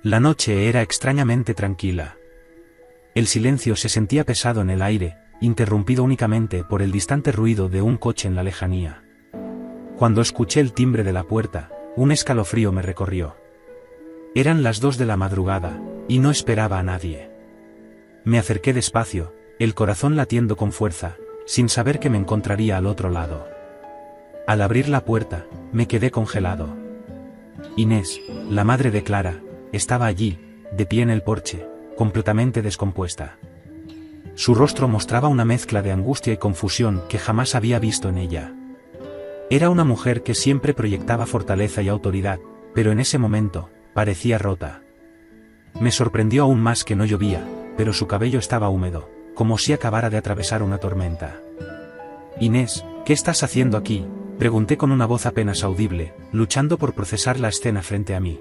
La noche era extrañamente tranquila. El silencio se sentía pesado en el aire, interrumpido únicamente por el distante ruido de un coche en la lejanía. Cuando escuché el timbre de la puerta, un escalofrío me recorrió. Eran las 2 de la madrugada, y no esperaba a nadie. Me acerqué despacio, el corazón latiendo con fuerza, sin saber que me encontraría al otro lado. Al abrir la puerta, me quedé congelado. Inés, la madre de Clara, estaba allí, de pie en el porche, completamente descompuesta. Su rostro mostraba una mezcla de angustia y confusión que jamás había visto en ella. Era una mujer que siempre proyectaba fortaleza y autoridad, pero en ese momento, parecía rota. Me sorprendió aún más que no llovía, pero su cabello estaba húmedo, como si acabara de atravesar una tormenta. Inés, ¿qué estás haciendo aquí?, pregunté con una voz apenas audible, luchando por procesar la escena frente a mí.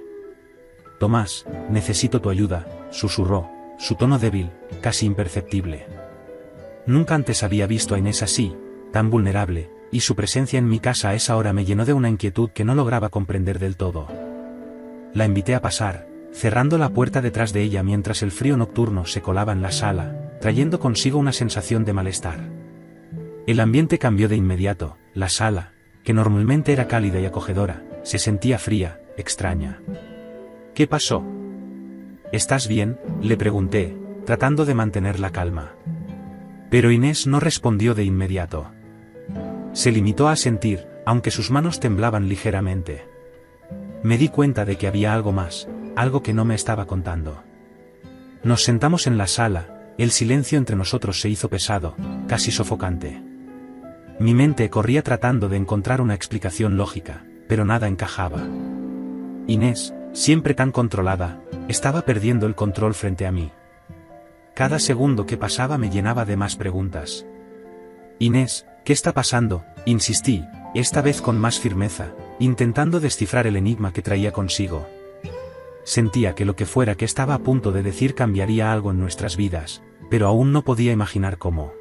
Tomás, necesito tu ayuda, susurró, su tono débil, casi imperceptible. Nunca antes había visto a Inés así, tan vulnerable, y su presencia en mi casa a esa hora me llenó de una inquietud que no lograba comprender del todo. La invité a pasar, cerrando la puerta detrás de ella mientras el frío nocturno se colaba en la sala, trayendo consigo una sensación de malestar. El ambiente cambió de inmediato, la sala, que normalmente era cálida y acogedora, se sentía fría, extraña. ¿Qué pasó? ¿Estás bien?, le pregunté, tratando de mantener la calma. Pero Inés no respondió de inmediato. Se limitó a asentir, aunque sus manos temblaban ligeramente. Me di cuenta de que había algo más, algo que no me estaba contando. Nos sentamos en la sala, el silencio entre nosotros se hizo pesado, casi sofocante. Mi mente corría tratando de encontrar una explicación lógica, pero nada encajaba. Inés, siempre tan controlada, estaba perdiendo el control frente a mí. Cada segundo que pasaba me llenaba de más preguntas. Inés, ¿qué está pasando?, insistí, esta vez con más firmeza, intentando descifrar el enigma que traía consigo. Sentía que lo que fuera que estaba a punto de decir cambiaría algo en nuestras vidas, pero aún no podía imaginar cómo.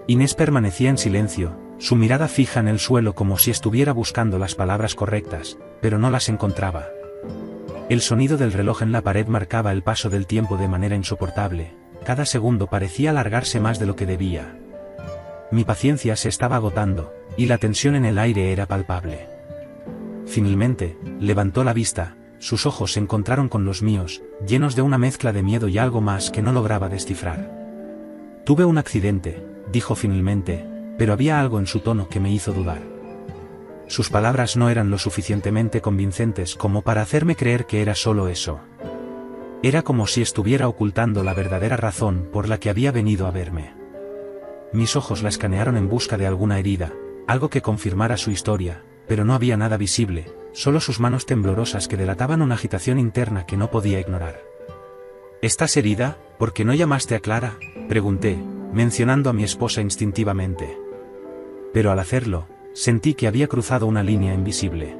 Inés permanecía en silencio, su mirada fija en el suelo como si estuviera buscando las palabras correctas, pero no las encontraba. El sonido del reloj en la pared marcaba el paso del tiempo de manera insoportable, cada segundo parecía alargarse más de lo que debía. Mi paciencia se estaba agotando, y la tensión en el aire era palpable. Finalmente, levantó la vista, sus ojos se encontraron con los míos, llenos de una mezcla de miedo y algo más que no lograba descifrar. Tuve un accidente, dijo finalmente, pero había algo en su tono que me hizo dudar. Sus palabras no eran lo suficientemente convincentes como para hacerme creer que era solo eso. Era como si estuviera ocultando la verdadera razón por la que había venido a verme. Mis ojos la escanearon en busca de alguna herida, algo que confirmara su historia, pero no había nada visible, solo sus manos temblorosas que delataban una agitación interna que no podía ignorar. ¿Estás herida? ¿Por qué no llamaste a Clara?, pregunté, mencionando a mi esposa instintivamente. Pero al hacerlo, sentí que había cruzado una línea invisible.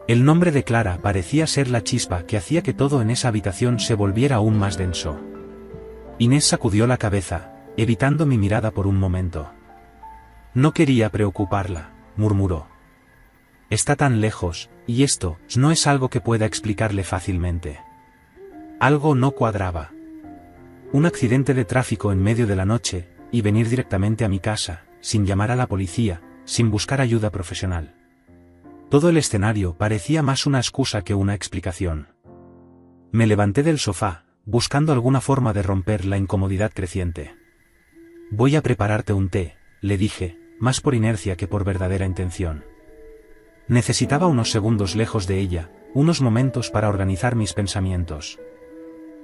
El nombre de Clara parecía ser la chispa que hacía que todo en esa habitación se volviera aún más denso. Inés sacudió la cabeza, evitando mi mirada por un momento. No quería preocuparla, murmuró. Está tan lejos, y esto no es algo que pueda explicarle fácilmente. Algo no cuadraba. Un accidente de tráfico en medio de la noche, y venir directamente a mi casa, sin llamar a la policía, sin buscar ayuda profesional. Todo el escenario parecía más una excusa que una explicación. Me levanté del sofá, buscando alguna forma de romper la incomodidad creciente. Voy a prepararte un té, le dije, más por inercia que por verdadera intención. Necesitaba unos segundos lejos de ella, unos momentos para organizar mis pensamientos.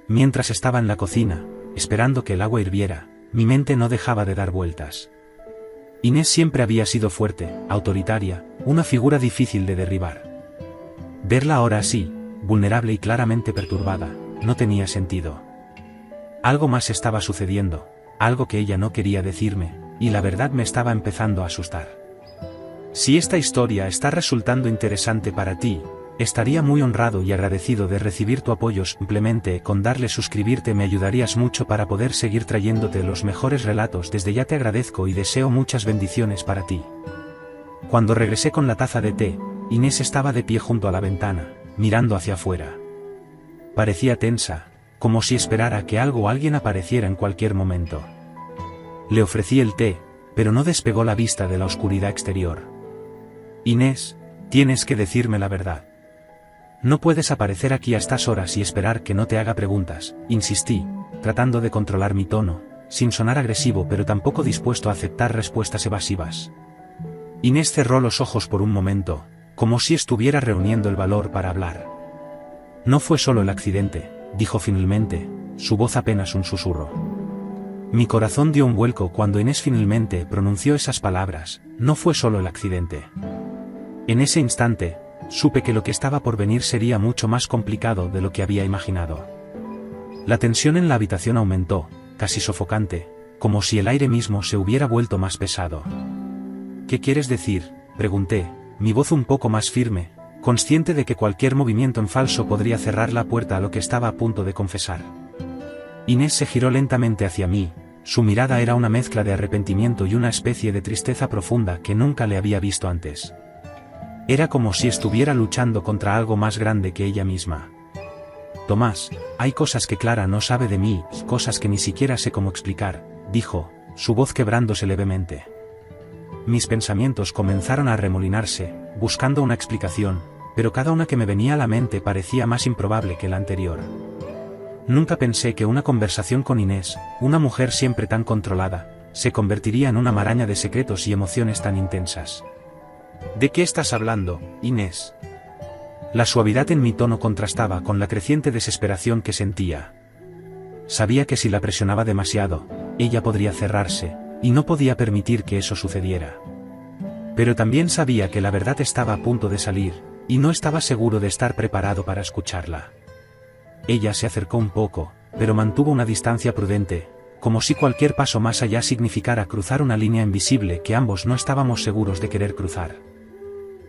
Mientras estaba en la cocina, esperando que el agua hirviera, mi mente no dejaba de dar vueltas. Inés siempre había sido fuerte, autoritaria, una figura difícil de derribar. Verla ahora así, vulnerable y claramente perturbada, no tenía sentido. Algo más estaba sucediendo, algo que ella no quería decirme, y la verdad me estaba empezando a asustar. Si esta historia está resultando interesante para ti, estaría muy honrado y agradecido de recibir tu apoyo. Simplemente con darle suscribirte me ayudarías mucho para poder seguir trayéndote los mejores relatos. Desde ya te agradezco y deseo muchas bendiciones para ti. Cuando regresé con la taza de té, Inés estaba de pie junto a la ventana, mirando hacia afuera. Parecía tensa, como si esperara que algo o alguien apareciera en cualquier momento. Le ofrecí el té, pero no despegó la vista de la oscuridad exterior. Inés, tienes que decirme la verdad. No puedes aparecer aquí a estas horas y esperar que no te haga preguntas, insistí, tratando de controlar mi tono, sin sonar agresivo pero tampoco dispuesto a aceptar respuestas evasivas. Inés cerró los ojos por un momento, como si estuviera reuniendo el valor para hablar. No fue solo el accidente, dijo finalmente, su voz apenas un susurro. Mi corazón dio un vuelco cuando Inés finalmente pronunció esas palabras, no fue solo el accidente. En ese instante, supe que lo que estaba por venir sería mucho más complicado de lo que había imaginado. La tensión en la habitación aumentó, casi sofocante, como si el aire mismo se hubiera vuelto más pesado. ¿Qué quieres decir?, pregunté, mi voz un poco más firme, consciente de que cualquier movimiento en falso podría cerrar la puerta a lo que estaba a punto de confesar. Inés se giró lentamente hacia mí, su mirada era una mezcla de arrepentimiento y una especie de tristeza profunda que nunca le había visto antes. Era como si estuviera luchando contra algo más grande que ella misma. Tomás, hay cosas que Clara no sabe de mí, cosas que ni siquiera sé cómo explicar, dijo, su voz quebrándose levemente. Mis pensamientos comenzaron a arremolinarse, buscando una explicación, pero cada una que me venía a la mente parecía más improbable que la anterior. Nunca pensé que una conversación con Inés, una mujer siempre tan controlada, se convertiría en una maraña de secretos y emociones tan intensas. ¿De qué estás hablando, Inés? La suavidad en mi tono contrastaba con la creciente desesperación que sentía. Sabía que si la presionaba demasiado, ella podría cerrarse, y no podía permitir que eso sucediera. Pero también sabía que la verdad estaba a punto de salir, y no estaba seguro de estar preparado para escucharla. Ella se acercó un poco, pero mantuvo una distancia prudente, como si cualquier paso más allá significara cruzar una línea invisible que ambos no estábamos seguros de querer cruzar.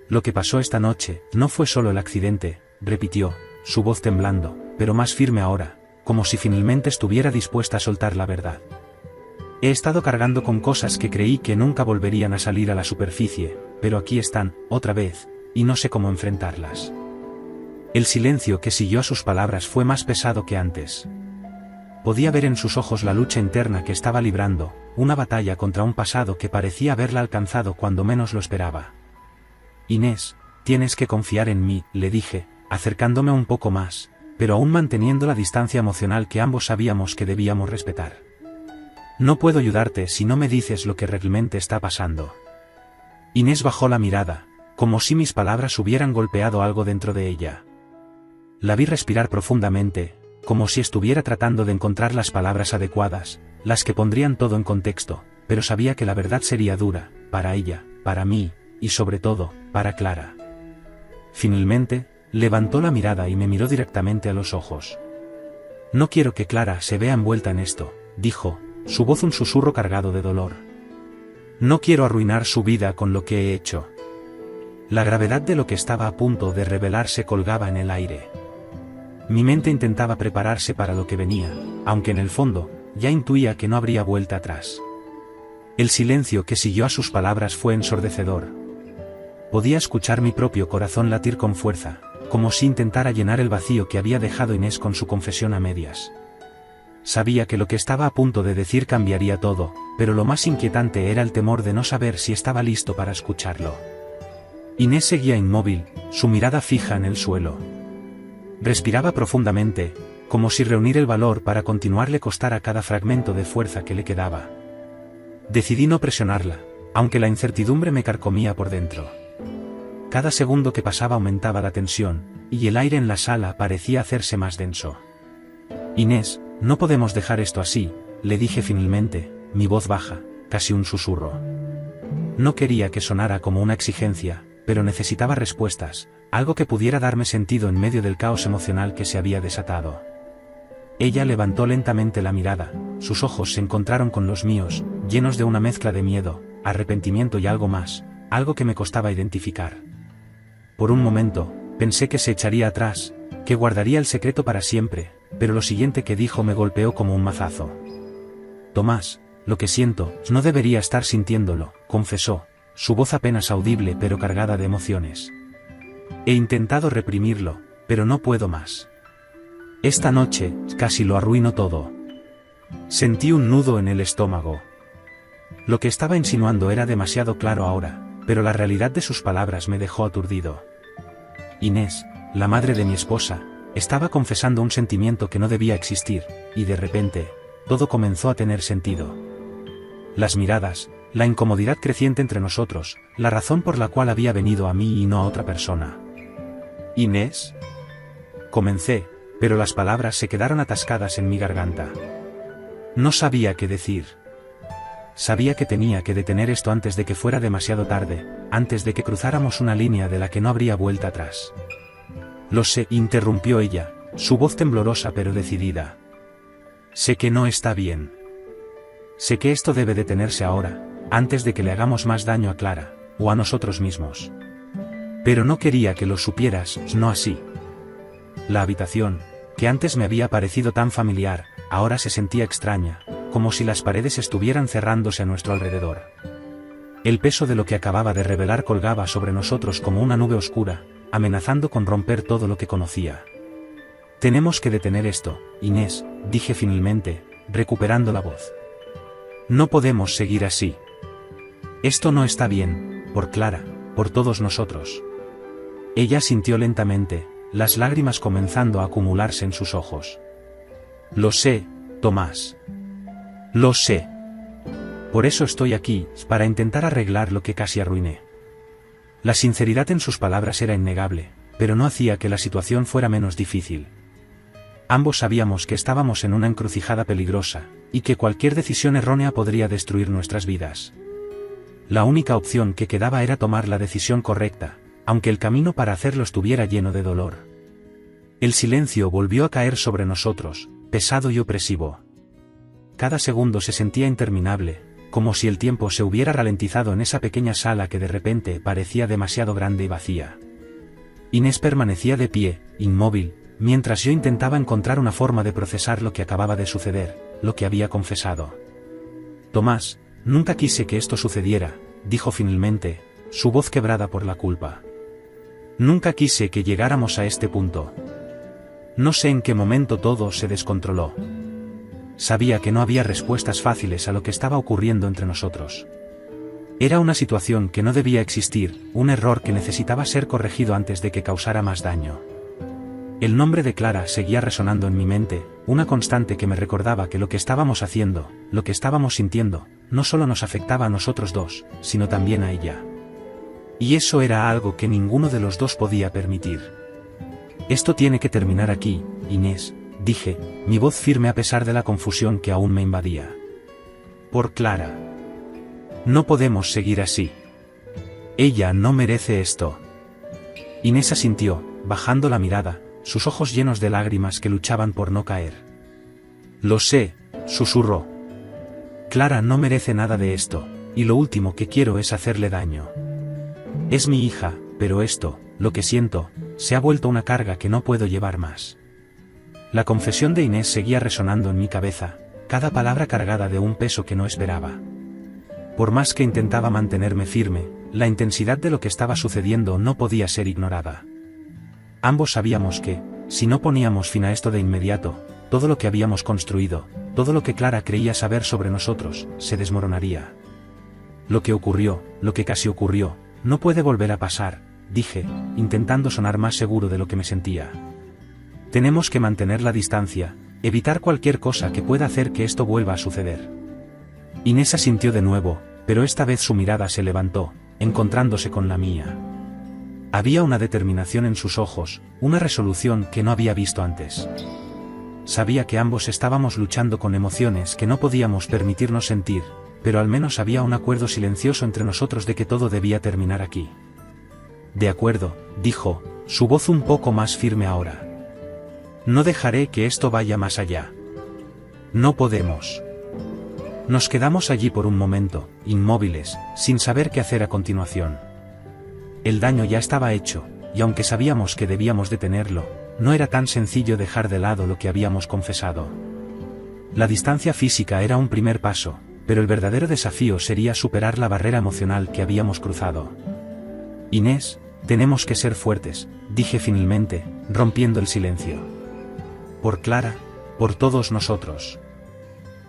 Lo que pasó esta noche no fue solo el accidente, repitió, su voz temblando, pero más firme ahora, como si finalmente estuviera dispuesta a soltar la verdad. He estado cargando con cosas que creí que nunca volverían a salir a la superficie, pero aquí están, otra vez, y no sé cómo enfrentarlas. El silencio que siguió a sus palabras fue más pesado que antes. Podía ver en sus ojos la lucha interna que estaba librando, una batalla contra un pasado que parecía haberla alcanzado cuando menos lo esperaba. Inés, tienes que confiar en mí, le dije, acercándome un poco más, pero aún manteniendo la distancia emocional que ambos sabíamos que debíamos respetar. No puedo ayudarte si no me dices lo que realmente está pasando. Inés bajó la mirada, como si mis palabras hubieran golpeado algo dentro de ella. La vi respirar profundamente, como si estuviera tratando de encontrar las palabras adecuadas, las que pondrían todo en contexto, pero sabía que la verdad sería dura, para ella, para mí, y sobre todo, para Clara. Finalmente, levantó la mirada y me miró directamente a los ojos. No quiero que Clara se vea envuelta en esto, dijo, su voz un susurro cargado de dolor. No quiero arruinar su vida con lo que he hecho. La gravedad de lo que estaba a punto de revelarse colgaba en el aire. Mi mente intentaba prepararse para lo que venía, aunque en el fondo, ya intuía que no habría vuelta atrás. El silencio que siguió a sus palabras fue ensordecedor. Podía escuchar mi propio corazón latir con fuerza, como si intentara llenar el vacío que había dejado Inés con su confesión a medias. Sabía que lo que estaba a punto de decir cambiaría todo, pero lo más inquietante era el temor de no saber si estaba listo para escucharlo. Inés seguía inmóvil, su mirada fija en el suelo. Respiraba profundamente, como si reunir el valor para continuar le costara cada fragmento de fuerza que le quedaba. Decidí no presionarla, aunque la incertidumbre me carcomía por dentro. Cada segundo que pasaba aumentaba la tensión, y el aire en la sala parecía hacerse más denso. Inés, no podemos dejar esto así, le dije finalmente, mi voz baja, casi un susurro. No quería que sonara como una exigencia, pero necesitaba respuestas, algo que pudiera darme sentido en medio del caos emocional que se había desatado. Ella levantó lentamente la mirada, sus ojos se encontraron con los míos, llenos de una mezcla de miedo, arrepentimiento y algo más, algo que me costaba identificar. Por un momento, pensé que se echaría atrás, que guardaría el secreto para siempre, pero lo siguiente que dijo me golpeó como un mazazo. Tomás, lo que siento, no debería estar sintiéndolo, confesó, su voz apenas audible pero cargada de emociones. He intentado reprimirlo, pero no puedo más. Esta noche, casi lo arruino todo. Sentí un nudo en el estómago. Lo que estaba insinuando era demasiado claro ahora, pero la realidad de sus palabras me dejó aturdido. Inés, la madre de mi esposa, estaba confesando un sentimiento que no debía existir, y de repente, todo comenzó a tener sentido. Las miradas, la incomodidad creciente entre nosotros, la razón por la cual había venido a mí y no a otra persona. ¿Inés? Comencé, pero las palabras se quedaron atascadas en mi garganta. No sabía qué decir. Sabía que tenía que detener esto antes de que fuera demasiado tarde, antes de que cruzáramos una línea de la que no habría vuelta atrás. Lo sé, interrumpió ella, su voz temblorosa pero decidida. Sé que no está bien. Sé que esto debe detenerse ahora, antes de que le hagamos más daño a Clara, o a nosotros mismos. Pero no quería que lo supieras, no así. La habitación, que antes me había parecido tan familiar, ahora se sentía extraña, como si las paredes estuvieran cerrándose a nuestro alrededor. El peso de lo que acababa de revelar colgaba sobre nosotros como una nube oscura, amenazando con romper todo lo que conocía. Tenemos que detener esto, Inés, dije finalmente, recuperando la voz. No podemos seguir así. Esto no está bien, por Clara, por todos nosotros. Ella sintió lentamente, las lágrimas comenzando a acumularse en sus ojos. Lo sé, Tomás. Lo sé. Por eso estoy aquí, para intentar arreglar lo que casi arruiné. La sinceridad en sus palabras era innegable, pero no hacía que la situación fuera menos difícil. Ambos sabíamos que estábamos en una encrucijada peligrosa, y que cualquier decisión errónea podría destruir nuestras vidas. La única opción que quedaba era tomar la decisión correcta, aunque el camino para hacerlo estuviera lleno de dolor. El silencio volvió a caer sobre nosotros, pesado y opresivo. Cada segundo se sentía interminable, como si el tiempo se hubiera ralentizado en esa pequeña sala que de repente parecía demasiado grande y vacía. Inés permanecía de pie, inmóvil, mientras yo intentaba encontrar una forma de procesar lo que acababa de suceder, lo que había confesado. Tomás, nunca quise que esto sucediera, dijo finalmente, su voz quebrada por la culpa. Nunca quise que llegáramos a este punto. No sé en qué momento todo se descontroló. Sabía que no había respuestas fáciles a lo que estaba ocurriendo entre nosotros. Era una situación que no debía existir, un error que necesitaba ser corregido antes de que causara más daño. El nombre de Clara seguía resonando en mi mente, una constante que me recordaba que lo que estábamos haciendo, lo que estábamos sintiendo, no solo nos afectaba a nosotros dos, sino también a ella. Y eso era algo que ninguno de los dos podía permitir. Esto tiene que terminar aquí, Inés, dije, mi voz firme a pesar de la confusión que aún me invadía. Por Clara. No podemos seguir así. Ella no merece esto. Inés asintió, bajando la mirada, sus ojos llenos de lágrimas que luchaban por no caer. Lo sé, susurró. Clara no merece nada de esto, y lo último que quiero es hacerle daño. Es mi hija, pero esto, lo que siento, se ha vuelto una carga que no puedo llevar más. La confesión de Inés seguía resonando en mi cabeza, cada palabra cargada de un peso que no esperaba. Por más que intentaba mantenerme firme, la intensidad de lo que estaba sucediendo no podía ser ignorada. Ambos sabíamos que, si no poníamos fin a esto de inmediato, todo lo que habíamos construido, todo lo que Clara creía saber sobre nosotros, se desmoronaría. Lo que ocurrió, lo que casi ocurrió, no puede volver a pasar, dije, intentando sonar más seguro de lo que me sentía. Tenemos que mantener la distancia, evitar cualquier cosa que pueda hacer que esto vuelva a suceder. Inés asintió de nuevo, pero esta vez su mirada se levantó, encontrándose con la mía. Había una determinación en sus ojos, una resolución que no había visto antes. Sabía que ambos estábamos luchando con emociones que no podíamos permitirnos sentir, pero al menos había un acuerdo silencioso entre nosotros de que todo debía terminar aquí. De acuerdo, dijo, su voz un poco más firme ahora. No dejaré que esto vaya más allá. No podemos. Nos quedamos allí por un momento, inmóviles, sin saber qué hacer a continuación. El daño ya estaba hecho, y aunque sabíamos que debíamos detenerlo, no era tan sencillo dejar de lado lo que habíamos confesado. La distancia física era un primer paso, pero el verdadero desafío sería superar la barrera emocional que habíamos cruzado. Inés, tenemos que ser fuertes, dije finalmente, rompiendo el silencio. por Clara, por todos nosotros.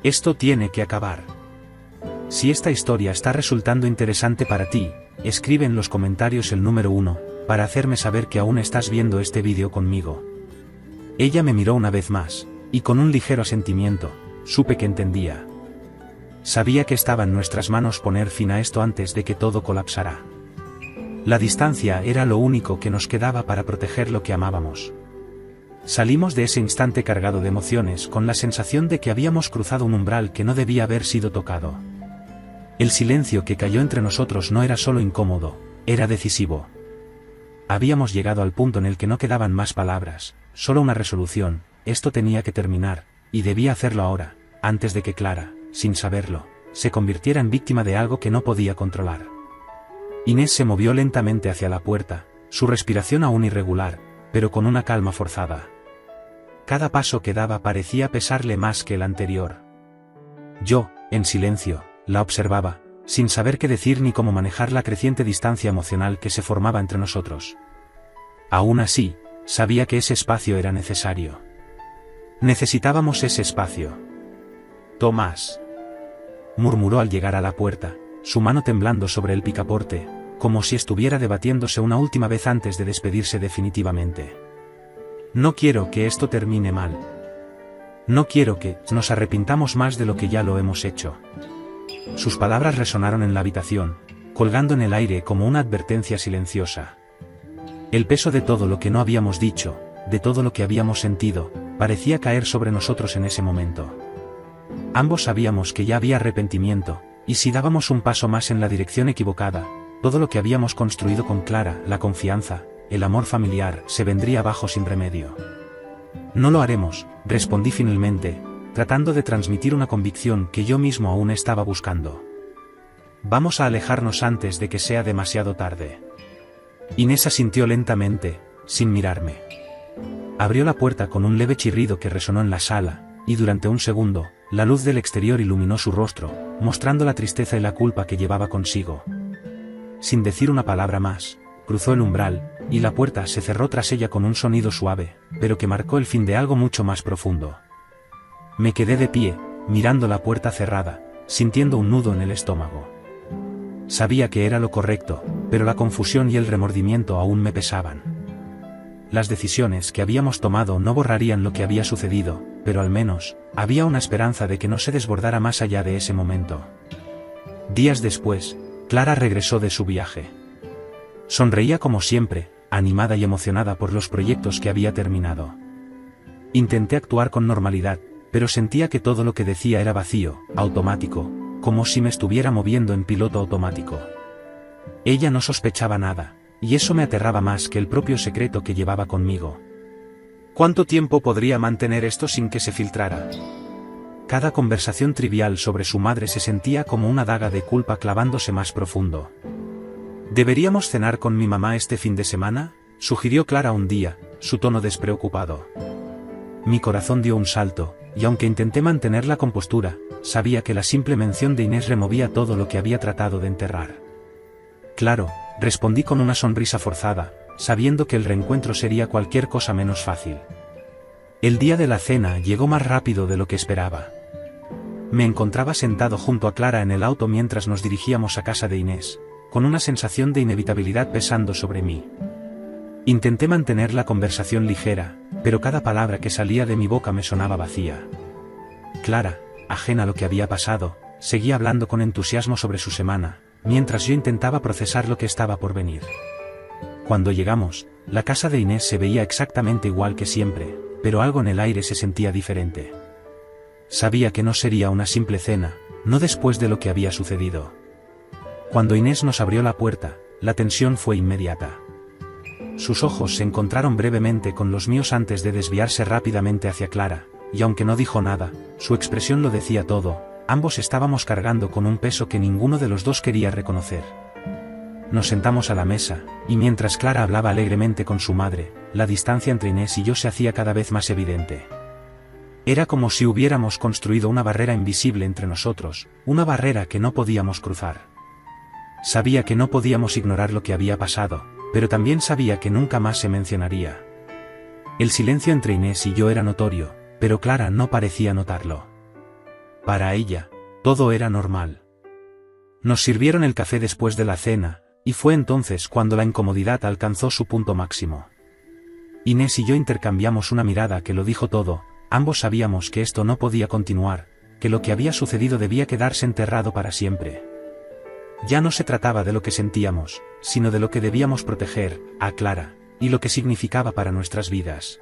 Esto tiene que acabar. Si esta historia está resultando interesante para ti, escribe en los comentarios el número 1, para hacerme saber que aún estás viendo este vídeo conmigo. Ella me miró una vez más, y con un ligero asentimiento, supe que entendía. Sabía que estaba en nuestras manos poner fin a esto antes de que todo colapsara. La distancia era lo único que nos quedaba para proteger lo que amábamos. Salimos de ese instante cargado de emociones con la sensación de que habíamos cruzado un umbral que no debía haber sido tocado. El silencio que cayó entre nosotros no era solo incómodo, era decisivo. Habíamos llegado al punto en el que no quedaban más palabras, solo una resolución: esto tenía que terminar, y debía hacerlo ahora, antes de que Clara, sin saberlo, se convirtiera en víctima de algo que no podía controlar. Inés se movió lentamente hacia la puerta, su respiración aún irregular, pero con una calma forzada. Cada paso que daba parecía pesarle más que el anterior. Yo, en silencio, la observaba, sin saber qué decir ni cómo manejar la creciente distancia emocional que se formaba entre nosotros. Aún así, sabía que ese espacio era necesario. Necesitábamos ese espacio. «Tomás», murmuró al llegar a la puerta, su mano temblando sobre el picaporte, como si estuviera debatiéndose una última vez antes de despedirse definitivamente. «No quiero que esto termine mal. No quiero que nos arrepintamos más de lo que ya lo hemos hecho». Sus palabras resonaron en la habitación, colgando en el aire como una advertencia silenciosa. El peso de todo lo que no habíamos dicho, de todo lo que habíamos sentido, parecía caer sobre nosotros en ese momento. Ambos sabíamos que ya había arrepentimiento, y si dábamos un paso más en la dirección equivocada, todo lo que habíamos construido con Clara, la confianza, el amor familiar, se vendría abajo sin remedio. «No lo haremos», respondí finalmente, tratando de transmitir una convicción que yo mismo aún estaba buscando. «Vamos a alejarnos antes de que sea demasiado tarde». Inés asintió lentamente, sin mirarme. Abrió la puerta con un leve chirrido que resonó en la sala, y durante un segundo, la luz del exterior iluminó su rostro, mostrando la tristeza y la culpa que llevaba consigo. Sin decir una palabra más, cruzó el umbral, y la puerta se cerró tras ella con un sonido suave, pero que marcó el fin de algo mucho más profundo. Me quedé de pie, mirando la puerta cerrada, sintiendo un nudo en el estómago. Sabía que era lo correcto, pero la confusión y el remordimiento aún me pesaban. Las decisiones que habíamos tomado no borrarían lo que había sucedido, pero al menos, había una esperanza de que no se desbordara más allá de ese momento. Días después, Clara regresó de su viaje. Sonreía como siempre, animada y emocionada por los proyectos que había terminado. Intenté actuar con normalidad, pero sentía que todo lo que decía era vacío, automático, como si me estuviera moviendo en piloto automático. Ella no sospechaba nada, y eso me aterraba más que el propio secreto que llevaba conmigo. ¿Cuánto tiempo podría mantener esto sin que se filtrara? Cada conversación trivial sobre su madre se sentía como una daga de culpa clavándose más profundo. «¿Deberíamos cenar con mi mamá este fin de semana?», sugirió Clara un día, su tono despreocupado. Mi corazón dio un salto, y aunque intenté mantener la compostura, sabía que la simple mención de Inés removía todo lo que había tratado de enterrar. «Claro», respondí con una sonrisa forzada, sabiendo que el reencuentro sería cualquier cosa menos fácil. El día de la cena llegó más rápido de lo que esperaba. Me encontraba sentado junto a Clara en el auto mientras nos dirigíamos a casa de Inés, con una sensación de inevitabilidad pesando sobre mí. Intenté mantener la conversación ligera, pero cada palabra que salía de mi boca me sonaba vacía. Clara, ajena a lo que había pasado, seguía hablando con entusiasmo sobre su semana, mientras yo intentaba procesar lo que estaba por venir. Cuando llegamos, la casa de Inés se veía exactamente igual que siempre, pero algo en el aire se sentía diferente. Sabía que no sería una simple cena, no después de lo que había sucedido. Cuando Inés nos abrió la puerta, la tensión fue inmediata. Sus ojos se encontraron brevemente con los míos antes de desviarse rápidamente hacia Clara, y aunque no dijo nada, su expresión lo decía todo. Ambos estábamos cargando con un peso que ninguno de los dos quería reconocer. Nos sentamos a la mesa, y mientras Clara hablaba alegremente con su madre, la distancia entre Inés y yo se hacía cada vez más evidente. Era como si hubiéramos construido una barrera invisible entre nosotros, una barrera que no podíamos cruzar. Sabía que no podíamos ignorar lo que había pasado, pero también sabía que nunca más se mencionaría. El silencio entre Inés y yo era notorio, pero Clara no parecía notarlo. Para ella, todo era normal. Nos sirvieron el café después de la cena, y fue entonces cuando la incomodidad alcanzó su punto máximo. Inés y yo intercambiamos una mirada que lo dijo todo. Ambos sabíamos que esto no podía continuar, que lo que había sucedido debía quedarse enterrado para siempre. Ya no se trataba de lo que sentíamos, sino de lo que debíamos proteger a Clara, y lo que significaba para nuestras vidas.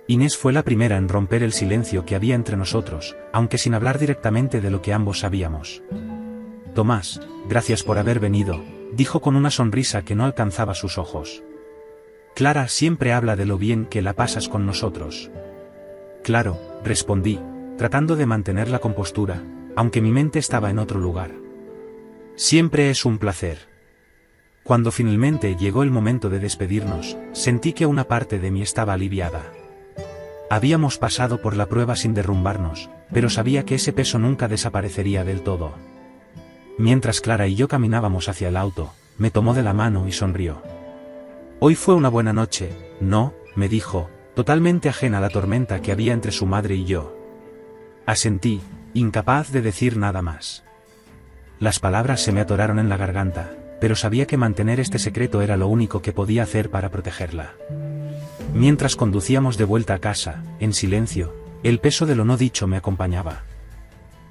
Inés fue la primera en romper el silencio que había entre nosotros, aunque sin hablar directamente de lo que ambos sabíamos. Tomás, gracias por haber venido, dijo con una sonrisa que no alcanzaba sus ojos. Clara siempre habla de lo bien que la pasas con nosotros. Claro, respondí, tratando de mantener la compostura, aunque mi mente estaba en otro lugar. Siempre es un placer. Cuando finalmente llegó el momento de despedirnos, sentí que una parte de mí estaba aliviada. Habíamos pasado por la prueba sin derrumbarnos, pero sabía que ese peso nunca desaparecería del todo. Mientras Clara y yo caminábamos hacia el auto, me tomó de la mano y sonrió. Hoy fue una buena noche, ¿no?, me dijo, totalmente ajena a la tormenta que había entre su madre y yo. Asentí, incapaz de decir nada más. Las palabras se me atoraron en la garganta, pero sabía que mantener este secreto era lo único que podía hacer para protegerla. Mientras conducíamos de vuelta a casa, en silencio, el peso de lo no dicho me acompañaba.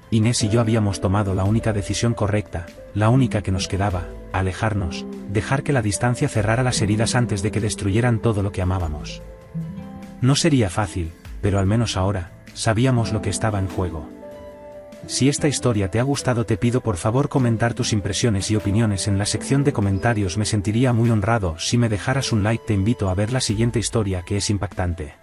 Inés y yo habíamos tomado la única decisión correcta, la única que nos quedaba, alejarnos, dejar que la distancia cerrara las heridas antes de que destruyeran todo lo que amábamos. No sería fácil, pero al menos ahora, sabíamos lo que estaba en juego. Si esta historia te ha gustado, te pido por favor comentar tus impresiones y opiniones en la sección de comentarios. Me sentiría muy honrado si me dejaras un like. Te invito a ver la siguiente historia, que es impactante.